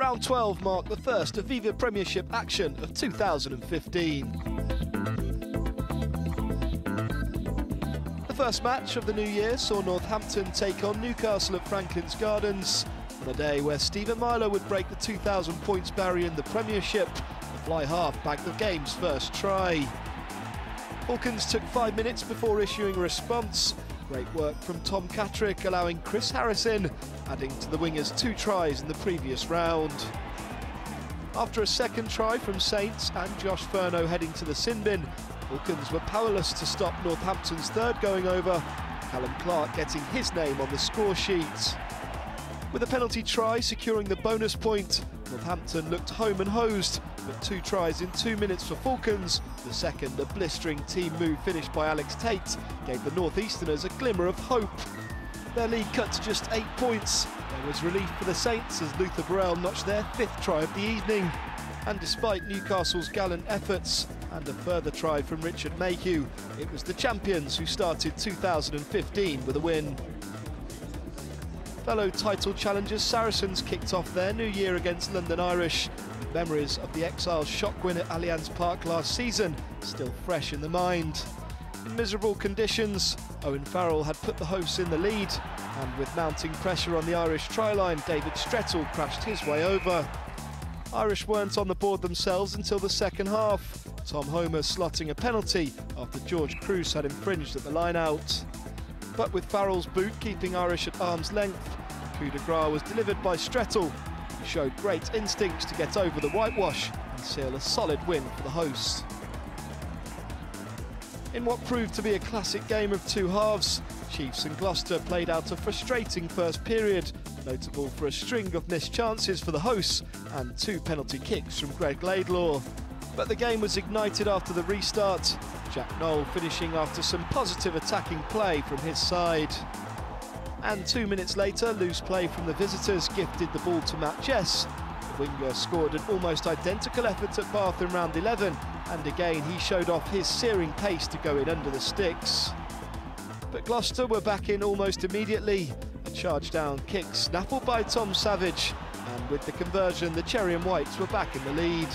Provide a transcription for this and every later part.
Round 12 marked the first Aviva Premiership action of 2015. The first match of the new year saw Northampton take on Newcastle at Franklin's Gardens on a day where Stephen Myler would break the 2,000 points barrier in the Premiership. The fly half bagged the game's first try. Harlequins took 5 minutes before issuing a response. Great work from Tom Catterick, allowing Chris Harrison, adding to the wingers 2 tries in the previous round. After a second try from Saints and Josh Furno heading to the sin bin, Harlequins were powerless to stop Northampton's third going over, Callum Clark getting his name on the score sheet. With a penalty try securing the bonus point, Northampton looked home and hosed, but 2 tries in 2 minutes for Harlequins. The second, a blistering team move finished by Alex Tate, gave the North-Easterners a glimmer of hope. Their lead cut to just 8 points. There was relief for the Saints as Luther Burrell notched their 5th try of the evening. And despite Newcastle's gallant efforts and a further try from Richard Mayhew, it was the champions who started 2015 with a win. Fellow title challengers Saracens kicked off their new year against London Irish, with memories of the Exiles' shock win at Allianz Park last season still fresh in the mind. In miserable conditions, Owen Farrell had put the hosts in the lead, and with mounting pressure on the Irish try line, David Strettle crashed his way over. Irish weren't on the board themselves until the second half, Tom Homer slotting a penalty after George Cruz had infringed at the line-out. But with Farrell's boot keeping Irish at arm's length, coup de grace was delivered by Strettle, who showed great instincts to get over the whitewash and seal a solid win for the hosts. In what proved to be a classic game of 2 halves, Chiefs and Gloucester played out a frustrating first period, notable for a string of missed chances for the hosts and 2 penalty kicks from Greg Laidlaw. But the game was ignited after the restart, Jack Knoll finishing after some positive attacking play from his side. And 2 minutes later, loose play from the visitors gifted the ball to Matt Jess. The winger scored an almost identical effort at Bath in round 11, and again he showed off his searing pace to go in under the sticks. But Gloucester were back in almost immediately. A charge down kick snaffled by Tom Savage, and with the conversion the Cherry and Whites were back in the lead.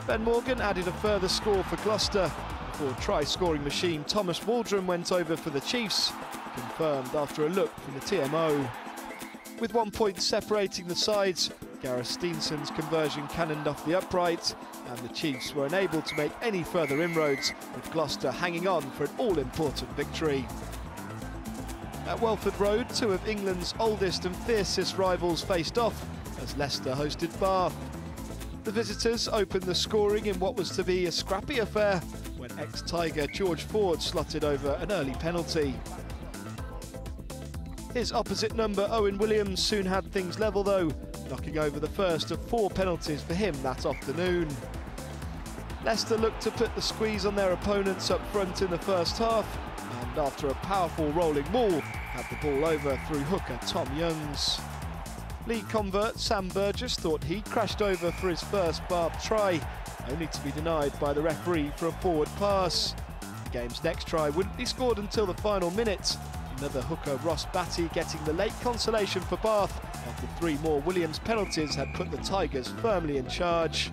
Ben Morgan added a further score for Gloucester before try-scoring machine Thomas Waldron went over for the Chiefs, confirmed after a look from the TMO. With 1 point separating the sides, Gareth Steenson's conversion cannoned off the upright, and the Chiefs were unable to make any further inroads, with Gloucester hanging on for an all-important victory. At Welford Road, 2 of England's oldest and fiercest rivals faced off as Leicester hosted Bath. The visitors opened the scoring in what was to be a scrappy affair when ex-Tiger George Ford slotted over an early penalty. His opposite number, Owen Williams, soon had things level though, knocking over the first of 4 penalties for him that afternoon. Leicester looked to put the squeeze on their opponents up front in the first half, and after a powerful rolling maul, had the ball over through hooker Tom Youngs. League convert Sam Burgess thought he'd crashed over for his first Bath try, only to be denied by the referee for a forward pass. The game's next try wouldn't be scored until the final minute, another hooker Ross Batty getting the late consolation for Bath after 3 more Williams penalties had put the Tigers firmly in charge.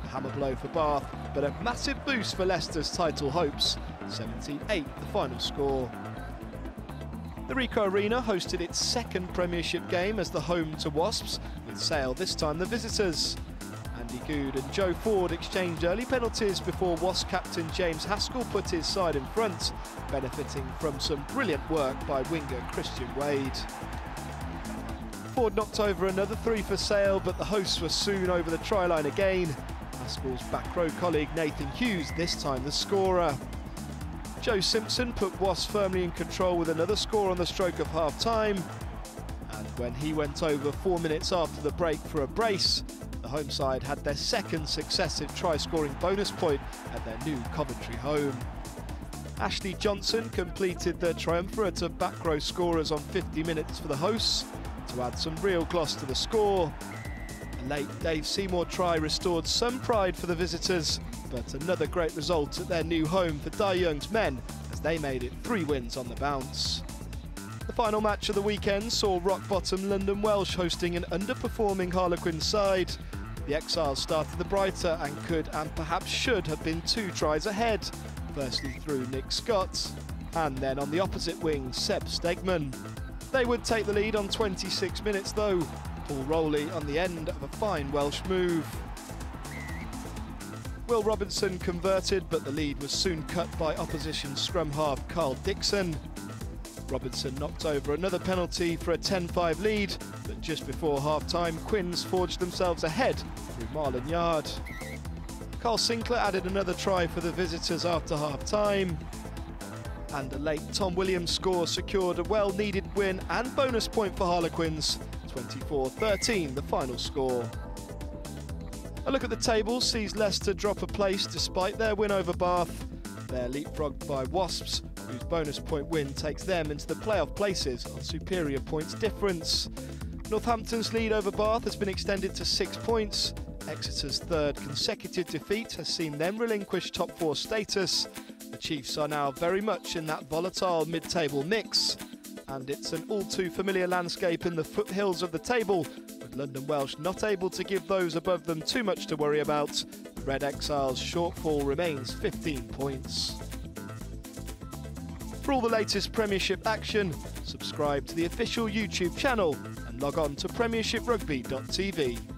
A hammer blow for Bath, but a massive boost for Leicester's title hopes, 17-8 the final score. The Ricoh Arena hosted its second Premiership game as the home to Wasps, with Sale this time the visitors. Andy Goode and Joe Ford exchanged early penalties before Wasps captain James Haskell put his side in front, benefiting from some brilliant work by winger Christian Wade. Ford knocked over another 3 for Sale, but the hosts were soon over the try line again. Haskell's back row colleague Nathan Hughes this time the scorer. Joe Simpson put Wasps firmly in control with another score on the stroke of half-time. And when he went over 4 minutes after the break for a brace, the home side had their second successive try-scoring bonus point at their new Coventry home. Ashley Johnson completed the triumvirate of back row scorers on 50 minutes for the hosts to add some real gloss to the score. A late Dave Seymour try restored some pride for the visitors, but another great result at their new home for Dai Young's men as they made it 3 wins on the bounce. The final match of the weekend saw rock-bottom London Welsh hosting an underperforming Harlequins side. The Exiles started the brighter and could and perhaps should have been 2 tries ahead, firstly through Nick Scott and then on the opposite wing Seb Stegman. They would take the lead on 26 minutes though, Paul Rowley on the end of a fine Welsh move. Will Robinson converted, but the lead was soon cut by opposition scrum half Carl Dixon. Robinson knocked over another penalty for a 10-5 lead, but just before half-time, Quins forged themselves ahead through Marlon Yard. Carl Sinclair added another try for the visitors after half-time, and a late Tom Williams score secured a well-needed win and bonus point for Harlequins, 24-13 the final score. A look at the table sees Leicester drop a place despite their win over Bath. They're leapfrogged by Wasps, whose bonus point win takes them into the playoff places on superior points difference. Northampton's lead over Bath has been extended to 6 points. Exeter's 3rd consecutive defeat has seen them relinquish top 4 status. The Chiefs are now very much in that volatile mid-table mix, and it's an all too familiar landscape in the foothills of the table, with London Welsh not able to give those above them too much to worry about. The Red Exiles' shortfall remains 15 points. For all the latest Premiership action, subscribe to the official YouTube channel and log on to premiershiprugby.tv.